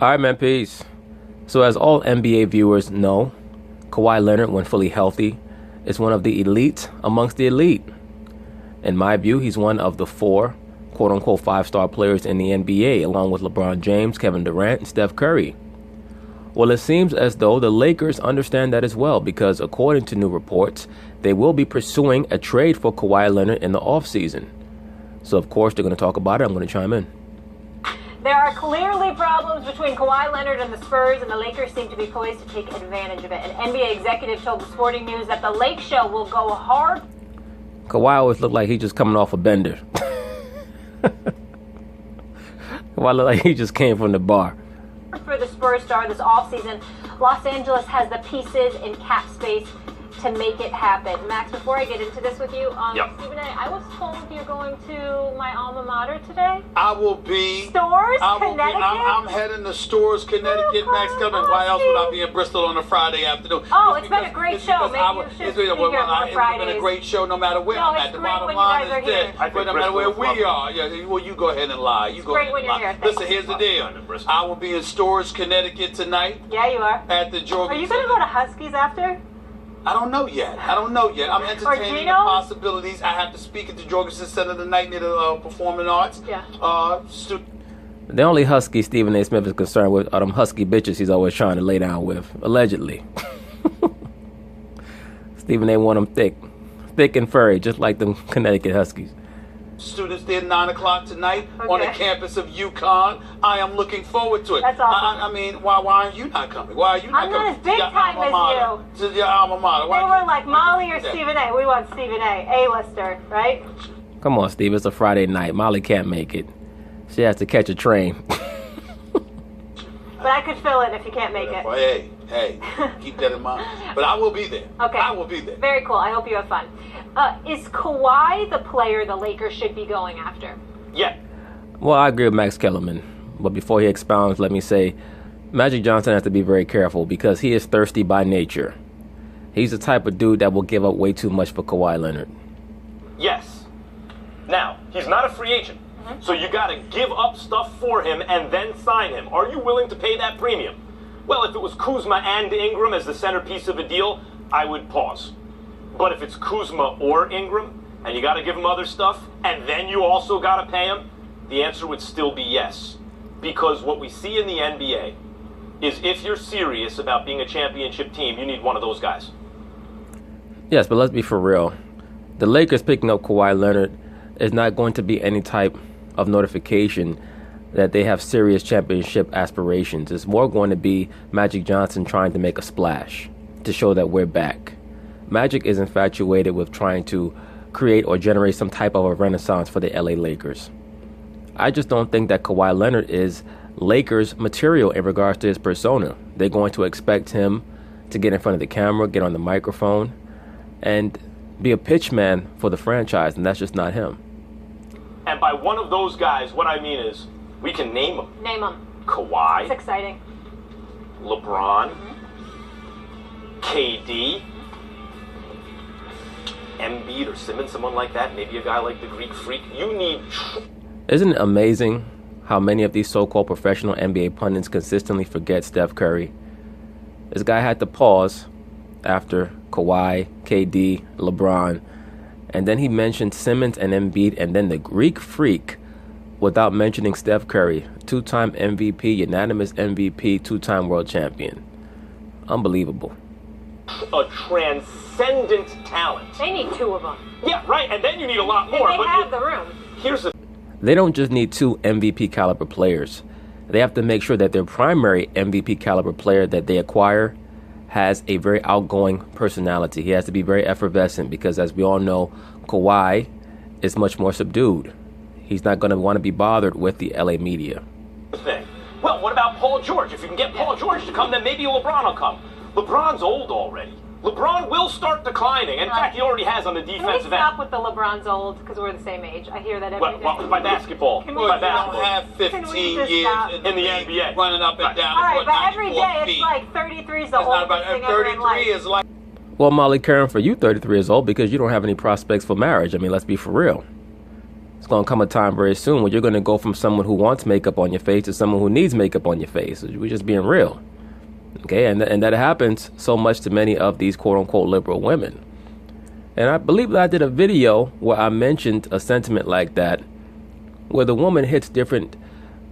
All right, man, peace. So as all NBA viewers know, Kawhi Leonard, when fully healthy, is one of the elite amongst the elite. In my view, he's one of the four quote-unquote five-star players in the NBA, along with LeBron James, Kevin Durant, and Steph Curry. Well, it seems as though the Lakers understand that as well, because according to new reports, they will be pursuing a trade for Kawhi Leonard in the offseason. So, of course, they're going to talk about it. I'm going to chime in. There are clearly problems between Kawhi Leonard and the Spurs, and the Lakers seem to be poised to take advantage of it. An NBA executive told the Sporting News that the Lake Show will go hard. Kawhi always looked like he's just coming off a bender. Kawhi looked like he just came from the bar. For the Spurs star this offseason, Los Angeles has the pieces in cap space to make it happen. Max, before I get into this with you, Stephen A., I was told you're going to my alma mater today. I will be. Stores, Connecticut? I'm heading to Stores, Connecticut next coming. Why else would I be in Bristol on a Friday afternoon? Oh, it's been a great show. Maybe you should be here on Fridays. It's been a great show no matter where I'm at. The bottom line is this. No matter where we are. Yeah, well, you go ahead and lie. You go ahead and lie. Listen, here's the deal. I will be in Stores, Connecticut tonight. Yeah, you are. At the Georgia. Are you going to go to Huskies after? I don't know yet. I'm entertaining the possibilities. I have to speak at the Jorgensen Center tonight near the Performing Arts. Yeah. The only husky Stephen A. Smith is concerned with are them husky bitches he's always trying to lay down with, allegedly. Stephen A. want them thick and furry, just like them Connecticut Huskies. Students there 9 o'clock tonight on the campus of UConn. I am looking forward to it. That's awesome. I mean, why aren't you not coming? Why are you not coming? I'm not as big time as you. To your alma mater. They were like Molly or Stephen A. We want Stephen A. A-lister, right? Come on, Steve. It's a Friday night. Molly can't make it. She has to catch a train. But I could fill in if you can't make it. Hey, keep that in mind. But I will be there. Okay. I will be there. Very cool. I hope you have fun. Is Kawhi the player the Lakers should be going after? Yeah. Well, I agree with Max Kellerman. But before he expounds, let me say, Magic Johnson has to be very careful because he is thirsty by nature. He's the type of dude that will give up way too much for Kawhi Leonard. Yes. Now, he's not a free agent. So you got to give up stuff for him and then sign him. Are you willing to pay that premium? Well, if it was Kuzma and Ingram as the centerpiece of a deal, I would pause. But if it's Kuzma or Ingram, and you got to give him other stuff, and then you also got to pay him, the answer would still be yes. Because what we see in the NBA is if you're serious about being a championship team, you need one of those guys. Yes, but let's be for real. The Lakers picking up Kawhi Leonard is not going to be any type of notification that they have serious championship aspirations. It's more going to be Magic Johnson trying to make a splash to show that we're back. Magic is infatuated with trying to create or generate some type of a renaissance for the LA Lakers. I just don't think that Kawhi Leonard is Lakers material in regards to his persona. They're going to expect him to get in front of the camera, get on the microphone, and be a pitch man for the franchise, and that's just not him. And by one of those guys, what I mean is, we can name them. Name them. Kawhi. It's exciting. LeBron. KD. Embiid or Simmons, someone like that. Maybe a guy like the Greek Freak. You need... Isn't it amazing how many of these so-called professional NBA pundits consistently forget Steph Curry? This guy had to pause after Kawhi, KD, LeBron, and then he mentioned Simmons and Embiid and then the Greek Freak without mentioning Steph Curry, two-time MVP, unanimous MVP, two-time world champion. Unbelievable. A transcendent talent. They need two of them. Yeah, right, and then you need a lot more. They have the room. Here's the... They don't just need two MVP caliber players. They have to make sure that their primary MVP caliber player that they acquire has a very outgoing personality. He has to be very effervescent because, as we all know, Kawhi is much more subdued. He's not going to want to be bothered with the LA media. Thing. Well, what about Paul George? If you can get Paul George to come, then maybe LeBron will come. LeBron's old already. LeBron will start declining. In fact, he already has on the defensive end. Can we stop with the LeBron's old because we're the same age? I hear that every day. Well, by basketball. Well, you don't have 15 years in the NBA running up and down. All right, but every day it's like 33 is the oldest thing ever in life. 33 is like... Well, Molly Karen, for you, 33 years old because you don't have any prospects for marriage. I mean, let's be for real. going to come a time very soon when you're going to go from someone who wants makeup on your face to someone who needs makeup on your face. We're just being real. Okay, and that happens so much to many of these quote-unquote liberal women. And I believe that I did a video where I mentioned a sentiment like that, where the woman hits different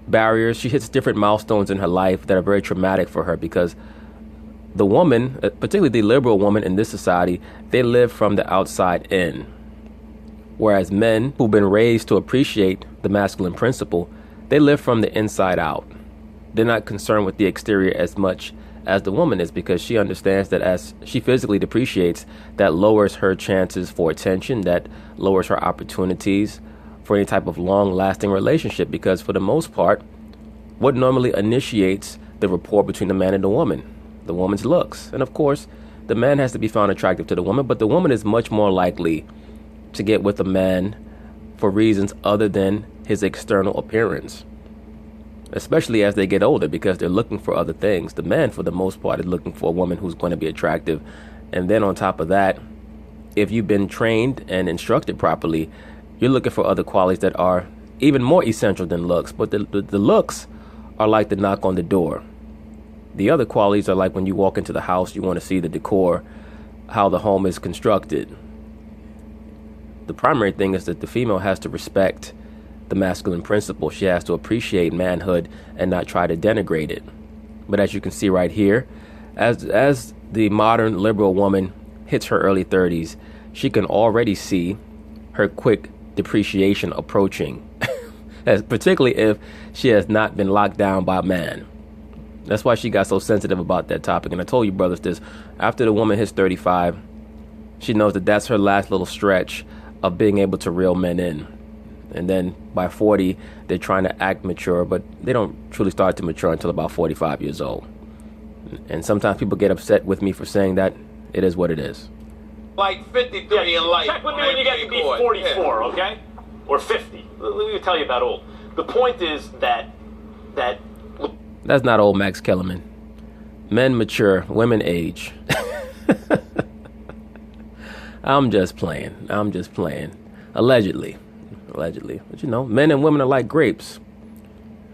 barriers, she hits different milestones in her life that are very traumatic for her, because the woman, particularly the liberal woman in this society, they live from the outside in. Whereas men who've been raised to appreciate the masculine principle, they live from the inside out. They're not concerned with the exterior as much as the woman is, because she understands that as she physically depreciates, that lowers her chances for attention, that lowers her opportunities for any type of long-lasting relationship, because for the most part, what normally initiates the rapport between the man and the woman? The woman's looks. And of course, the man has to be found attractive to the woman, but the woman is much more likely to get with a man for reasons other than his external appearance, especially as they get older, because they're looking for other things. The man, for the most part, is looking for a woman who's going to be attractive. And then on top of that, if you've been trained and instructed properly, you're looking for other qualities that are even more essential than looks. But the looks are like the knock on the door. The other qualities are like when you walk into the house, you want to see the decor, how the home is constructed. The primary thing is that the female has to respect the masculine principle. She has to appreciate manhood and not try to denigrate it. But as you can see right here, as the modern liberal woman hits her early 30s, she can already see her quick depreciation approaching, particularly if she has not been locked down by a man. That's why she got so sensitive about that topic. And I told you brothers this, after the woman hits 35, she knows that that's her last little stretch of being able to reel men in. And then by 40, they're trying to act mature, but they don't truly start to mature until about 45 years old. And sometimes people get upset with me for saying that. It is what it is. Like 53 in life. Check with me when you get to be 44, okay? Or 50. Let me tell you about old. The point is that... That's not old, Max Kellerman. Men mature, women age. I'm just playing. Allegedly. But you know, men and women are like grapes.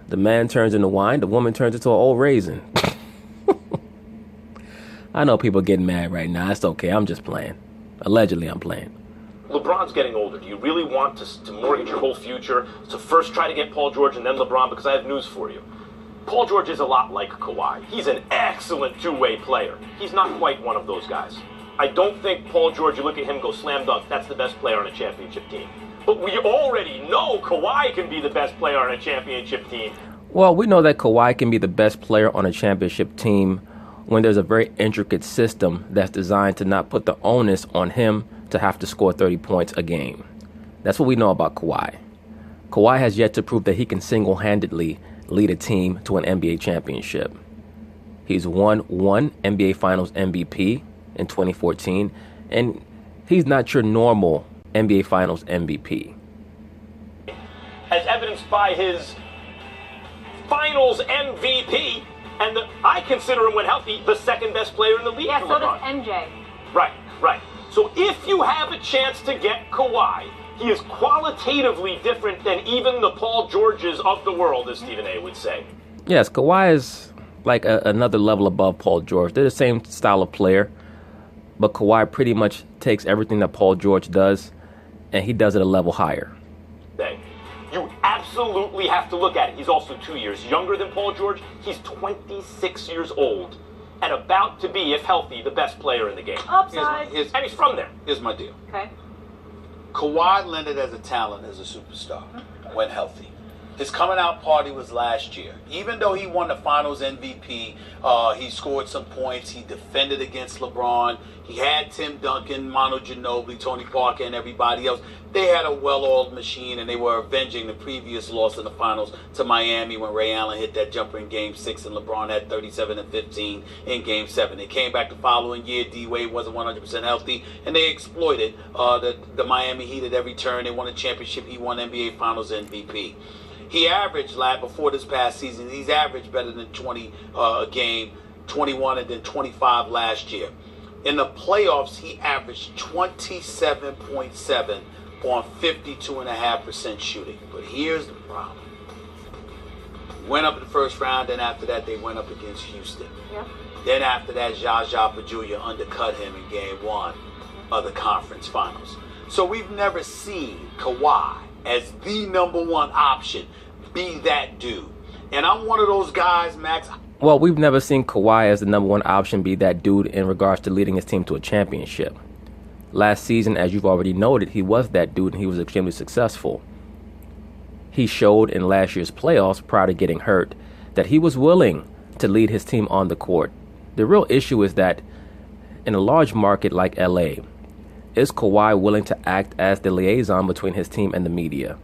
The man turns into wine, the woman turns into an old raisin. I know people getting mad right now. It's okay. I'm just playing. Allegedly, I'm playing. LeBron's getting older. Do you really want to mortgage your whole future to first try to get Paul George and then LeBron? Because I have news for you. Paul George is a lot like Kawhi. He's an excellent two-way player. He's not quite one of those guys. I don't think Paul George, you look at him, go slam dunk, that's the best player on a championship team. But we already know Kawhi can be the best player on a championship team. Well, we know that Kawhi can be the best player on a championship team when there's a very intricate system that's designed to not put the onus on him to have to score 30 points a game. That's what we know about Kawhi. Kawhi has yet to prove that he can single-handedly lead a team to an NBA championship. He's won one NBA Finals MVP in 2014, and he's not your normal NBA Finals MVP. As evidenced by his Finals MVP, and I consider him, when healthy, the second best player in the league. Yeah, so does MJ. Right. So if you have a chance to get Kawhi, he is qualitatively different than even the Paul Georges of the world, as Stephen A. would say. Yes, Kawhi is like another level above Paul George. They're the same style of player, but Kawhi pretty much takes everything that Paul George does, and he does it a level higher. You absolutely have to look at it. He's also 2 years younger than Paul George. He's 26 years old and about to be, if healthy, the best player in the game. Upside. And he's from there. Here's my deal. Okay. Kawhi Leonard as a talent is a superstar when healthy. His coming out party was last year. Even though he won the Finals MVP, he scored some points. He defended against LeBron. He had Tim Duncan, Manu Ginobili, Tony Parker, and everybody else. They had a well-oiled machine, and they were avenging the previous loss in the Finals to Miami when Ray Allen hit that jumper in Game 6 and LeBron had 37 and 15 in Game 7. They came back the following year. D-Wade wasn't 100% healthy, and they exploited the Miami Heat at every turn. They won a championship. He won NBA Finals MVP. He averaged, before this past season, he's averaged better than 20 a game, 21 and then 25 last year. In the playoffs, he averaged 27.7 on 52.5% shooting. But here's the problem. Went up in the first round, then after that they went up against Houston. Yeah. Then after that, Zsa Pachulia undercut him in game 1 of the conference finals. So we've never seen Kawhi as the number 1 option be that dude. And I'm one of those guys, Max. Well, we've never seen Kawhi as the number 1 option be that dude in regards to leading his team to a championship. Last season, as you've already noted, he was that dude and he was extremely successful. He showed in last year's playoffs, prior to getting hurt, that he was willing to lead his team on the court. The real issue is that in a large market like LA, is Kawhi willing to act as the liaison between his team and the media?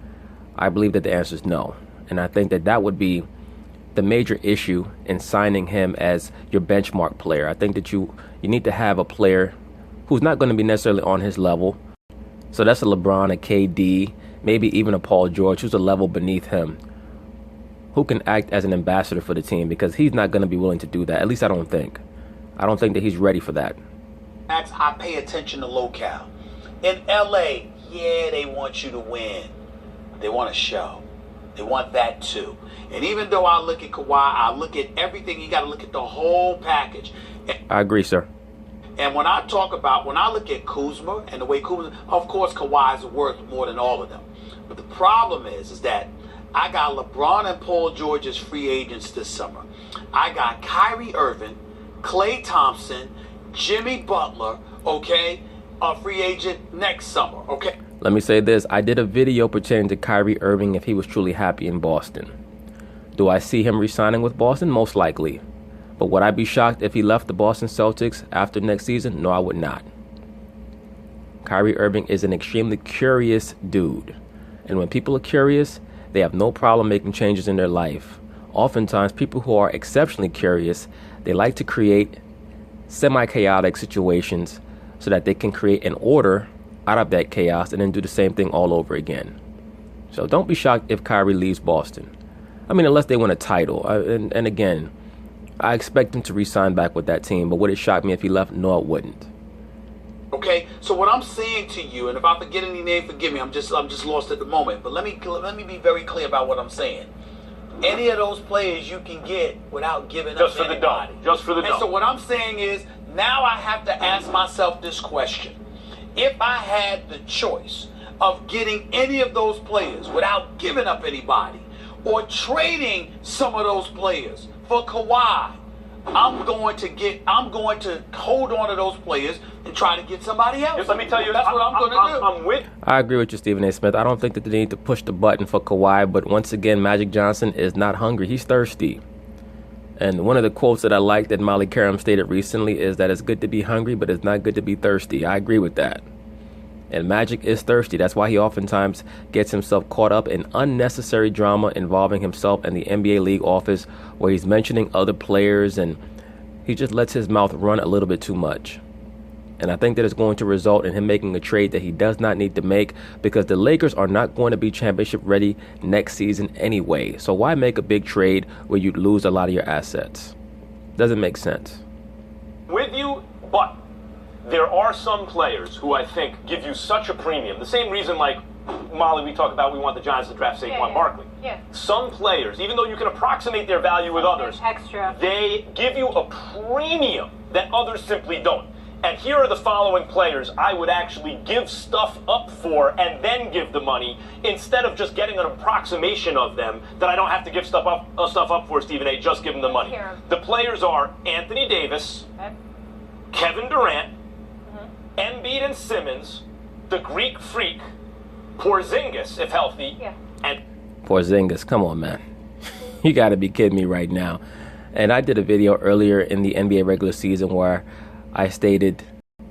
I believe that the answer is no. And I think that that would be the major issue in signing him as your benchmark player. I think that you need to have a player who's not going to be necessarily on his level. So that's a LeBron, a KD, maybe even a Paul George, who's a level beneath him, who can act as an ambassador for the team, because he's not going to be willing to do that. At least I don't think. I don't think that he's ready for that. Max, I pay attention to locale. In LA, yeah, they want you to win. They want a show. They want that too. And even though I look at Kawhi, I look at everything. You got to look at the whole package. I agree, sir. And when I look at Kuzma and the way Kuzma, of course, Kawhi's worth more than all of them. But the problem is that I got LeBron and Paul George as free agents this summer. I got Kyrie Irving, Klay Thompson, Jimmy Butler, okay, a free agent next summer, okay? Let me say this. I did a video pertaining to Kyrie Irving if he was truly happy in Boston. Do I see him re-signing with Boston? Most likely. But would I be shocked if he left the Boston Celtics after next season? No, I would not. Kyrie Irving is an extremely curious dude. And when people are curious, they have no problem making changes in their life. Oftentimes, people who are exceptionally curious, they like to create semi-chaotic situations so that they can create an order out of that chaos and then do the same thing all over again. So don't be shocked if Kyrie leaves Boston. I mean, unless they win a title. And again, I expect him to re-sign back with that team, but would it shock me if he left? No, it wouldn't. Okay, so what I'm saying to you, and if I forget any name, forgive me. I'm just lost at the moment. But let me be very clear about what I'm saying. Any of those players you can get without giving up anybody. Just for the dog. And so what I'm saying is, now I have to ask myself this question. If I had the choice of getting any of those players without giving up anybody, or trading some of those players for Kawhi, I'm going to hold on to those players and try to get somebody else. Just let me tell you, that's what I'm going to do. I agree with you, Stephen A. Smith. I don't think that they need to push the button for Kawhi, but once again, Magic Johnson is not hungry. He's thirsty. And one of the quotes that I like that Molly Karam stated recently is that it's good to be hungry, but it's not good to be thirsty. I agree with that. And Magic is thirsty. That's why he oftentimes gets himself caught up in unnecessary drama involving himself and the NBA league office, where he's mentioning other players and he just lets his mouth run a little bit too much. And I think that it's going to result in him making a trade that he does not need to make, because the Lakers are not going to be championship ready next season anyway. So why make a big trade where you'd lose a lot of your assets? Doesn't make sense. With you, but there are some players who I think give you such a premium. The same reason, like Molly, we talk about we want the Giants to draft Saquon Barkley. Yeah. Some players, even though you can approximate their value with others, extra, they give you a premium that others simply don't. And here are the following players I would actually give stuff up for and then give the money, instead of just getting an approximation of them that I don't have to give stuff up for, Stephen A. Just give them the money. The players are Anthony Davis, Kevin Durant, Embiid and Simmons, the Greek Freak, Porzingis, if healthy, and Porzingis, come on, man. You got to be kidding me right now. And I did a video earlier in the NBA regular season where I stated,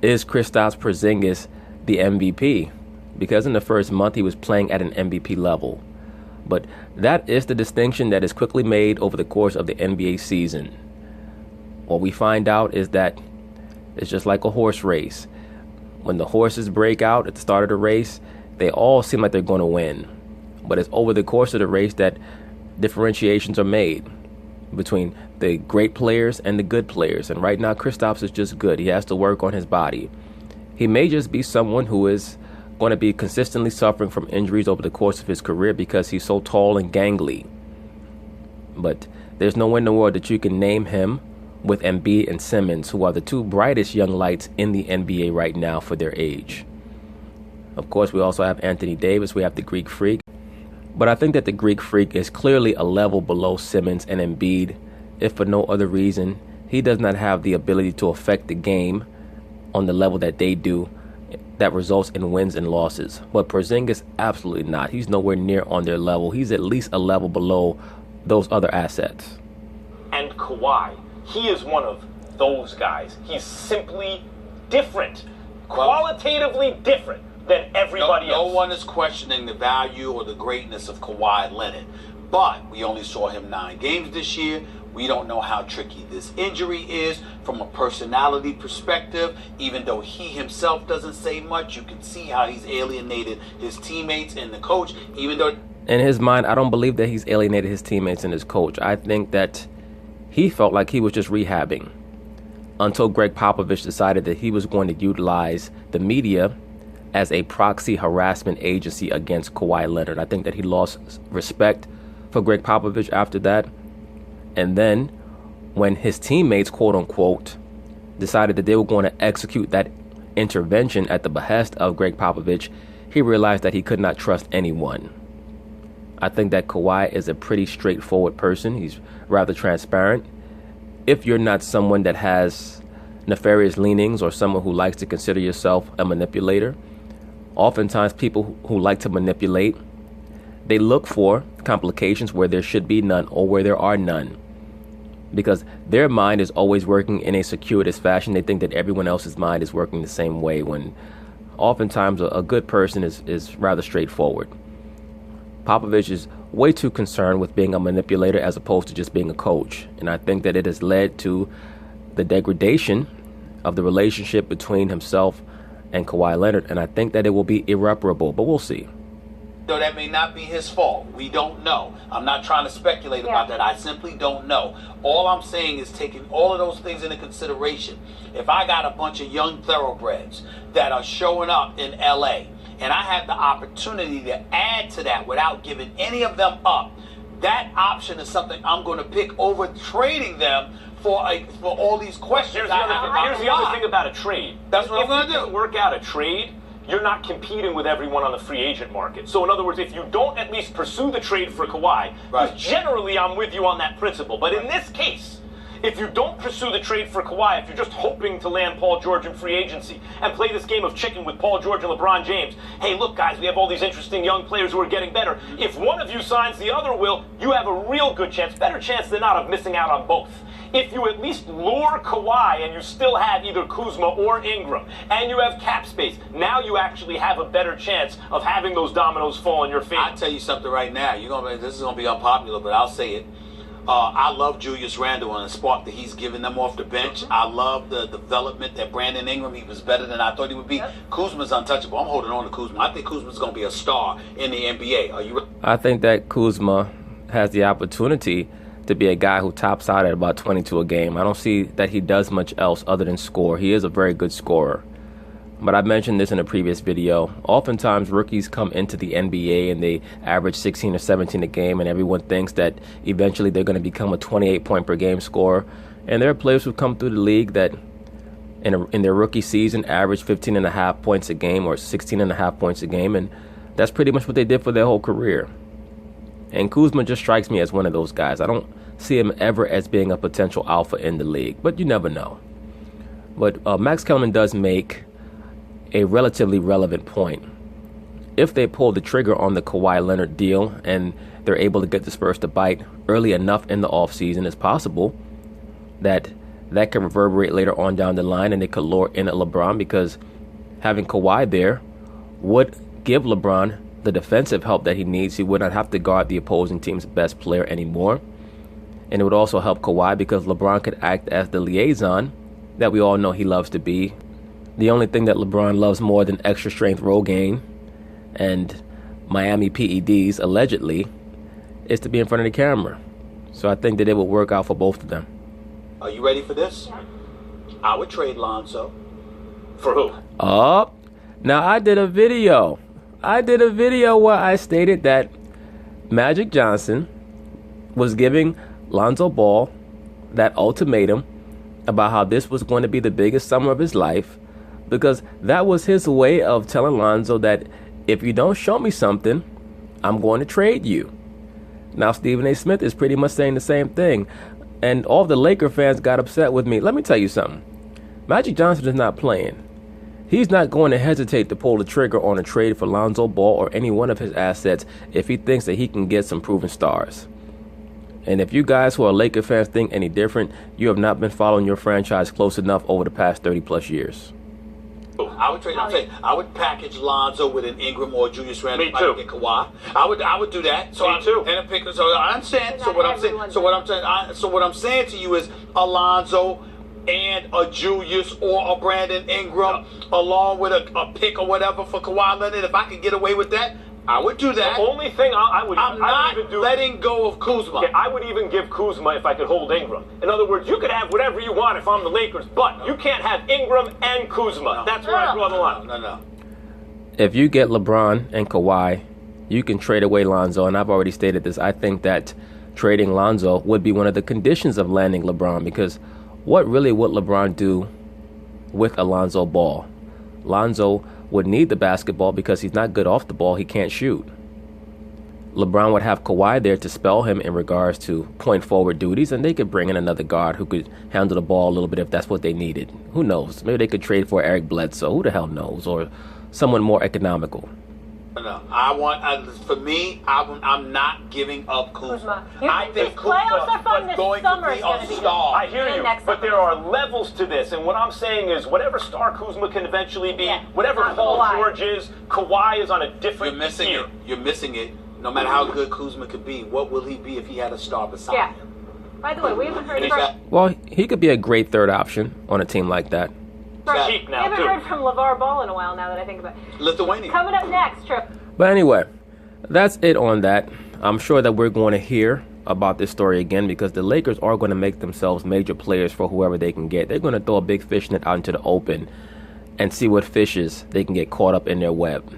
is Kristaps Porzingis the MVP? Because in the first month he was playing at an MVP level. But that is the distinction that is quickly made over the course of the NBA season. What we find out is that it's just like a horse race. When the horses break out at the start of the race, they all seem like they're going to win. But it's over the course of the race that differentiations are made between the great players and the good players. And right now, Kristaps is just good. He has to work on his body. He may just be someone who is going to be consistently suffering from injuries over the course of his career because he's so tall and gangly. But there's no way in the world that you can name him with Embiid and Simmons, who are the two brightest young lights in the NBA right now for their age. Of course, we also have Anthony Davis. We have the Greek Freak. But I think that the Greek Freak is clearly a level below Simmons and Embiid, if for no other reason. He does not have the ability to affect the game on the level that they do that results in wins and losses. But Porzingis, absolutely not. He's nowhere near on their level. He's at least a level below those other assets. And Kawhi, he is one of those guys. He's simply different, qualitatively different than everybody else. No one is questioning the value or the greatness of Kawhi Leonard, but we only saw him 9 games this year. We don't know how tricky this injury is from a personality perspective. Even though he himself doesn't say much, you can see how he's alienated his teammates and the coach, even though... In his mind, I don't believe that he's alienated his teammates and his coach. I think that he felt like he was just rehabbing until Greg Popovich decided that he was going to utilize the media as a proxy harassment agency against Kawhi Leonard. I think that he lost respect for Greg Popovich after that. And then when his teammates, quote unquote, decided that they were going to execute that intervention at the behest of Greg Popovich, he realized that he could not trust anyone. I think that Kawhi is a pretty straightforward person. He's rather transparent. If you're not someone that has nefarious leanings or someone who likes to consider yourself a manipulator, oftentimes people who like to manipulate, they look for complications where there should be none or where there are none. Because their mind is always working in a circuitous fashion. They think that everyone else's mind is working the same way, when oftentimes a good person is rather straightforward. Popovich is way too concerned with being a manipulator as opposed to just being a coach. And I think that it has led to the degradation of the relationship between himself and Kawhi Leonard. And I think that it will be irreparable, but we'll see. Though that may not be his fault. We don't know. I'm not trying to speculate about that. I simply don't know. All I'm saying is taking all of those things into consideration. If I got a bunch of young thoroughbreds that are showing up in LA, and I have the opportunity to add to that without giving any of them up, that option is something I'm going to pick over trading them for all these questions. Here's the other thing about a trade. That's what I'm going to do. If you work out a trade, you're not competing with everyone on the free agent market. So in other words, if you don't at least pursue the trade for Kawhi, because generally I'm with you on that principle, but in this case, if you don't pursue the trade for Kawhi, if you're just hoping to land Paul George in free agency and play this game of chicken with Paul George and LeBron James, hey, look, guys, we have all these interesting young players who are getting better. If one of you signs, the other will, you have a real good chance, better chance than not, of missing out on both. If you at least lure Kawhi and you still have either Kuzma or Ingram and you have cap space, now you actually have a better chance of having those dominoes fall in your favor. I'll tell you something right now. This is going to be unpopular, but I'll say it. I love Julius Randle and the spark that he's giving them off the bench. I love the development that Brandon Ingram, he was better than I thought he would be. Kuzma's untouchable. I'm holding on to Kuzma. I think Kuzma's going to be a star in the NBA. Are you ready? I think that Kuzma has the opportunity to be a guy who tops out at about 22 a game. I don't see that he does much else other than score. He is a very good scorer. But I mentioned this in a previous video. Oftentimes, rookies come into the NBA and they average 16 or 17 a game, and everyone thinks that eventually they're going to become a 28-point-per-game scorer. And there are players who come through the league that in their rookie season average 15.5 points a game or 16.5 points a game, and that's pretty much what they did for their whole career. And Kuzma just strikes me as one of those guys. I don't see him ever as being a potential alpha in the league, but you never know. But Max Kellerman does make a relatively relevant point. If they pull the trigger on the Kawhi Leonard deal and they're able to get the Spurs to bite early enough in the offseason, it's possible that can reverberate later on down the line and they could lure in a LeBron, because having Kawhi there would give LeBron the defensive help that he needs. He would not have to guard the opposing team's best player anymore. And it would also help Kawhi because LeBron could act as the liaison that we all know he loves to be. The only thing that LeBron loves more than extra strength Rogaine and Miami PEDs, allegedly, is to be in front of the camera. So I think that it will work out for both of them. Are you ready for this? Yeah. I would trade Lonzo. For who? Now, I did a video where I stated that Magic Johnson was giving Lonzo Ball that ultimatum about how this was going to be the biggest summer of his life, because that was his way of telling Lonzo that if you don't show me something, I'm going to trade you. Now, Stephen A. Smith is pretty much saying the same thing, and all the Laker fans got upset with me. Let me tell you something. Magic Johnson is not playing. He's not going to hesitate to pull the trigger on a trade for Lonzo Ball or any one of his assets if he thinks that he can get some proven stars. And if you guys who are Laker fans think any different, you have not been following your franchise close enough over the past 30 plus years. I would trade. I'm saying I would package Lonzo with an Ingram or Julius Randle. Me too. Get Kawhi. I would do that. So Me too. And a pick. So I understand. So what I'm saying. So what I'm saying to you is Alonzo and a Julius or a Brandon Ingram along with a pick or whatever for Kawhi Leonard. If I could get away with that, I would do that. The only thing I'm not letting go of Kuzma. Okay, I would even give Kuzma if I could hold Ingram. In other words, you could have whatever you want if I'm the Lakers, but you can't have Ingram and Kuzma. That's where I draw the line. No. If you get LeBron and Kawhi, you can trade away Lonzo, and I've already stated this. I think that trading Lonzo would be one of the conditions of landing LeBron, because what really would LeBron do with Alonzo Ball? Lonzo would need the basketball because he's not good off the ball. He can't shoot. LeBron would have Kawhi there to spell him in regards to point forward duties, and they could bring in another guard who could handle the ball a little bit if that's what they needed. Who knows? Maybe they could trade for Eric Bledsoe. Who the hell knows? Or someone more economical. No, for me, I'm not giving up Kuzma. I think playoffs are fun. Kuzma is This going summer to is be going a to be star. I hear you, but there are levels to this, and what I'm saying is whatever star Kuzma can eventually be, whatever Paul George is, Kawhi is on a different tier. You're missing it. No matter how good Kuzma could be, what will he be if he had a star beside him? By the way, we haven't heard from... Well, he could be a great third option on a team like that. Cheap now, we haven't heard from LeVar Ball in a while now that I think about it. Lithuania. Coming up next, Trip. But anyway, that's it on that. I'm sure that we're going to hear about this story again, because the Lakers are going to make themselves major players for whoever they can get. They're going to throw a big fish net out into the open and see what fishes they can get caught up in their web.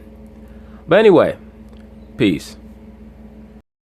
But anyway, peace.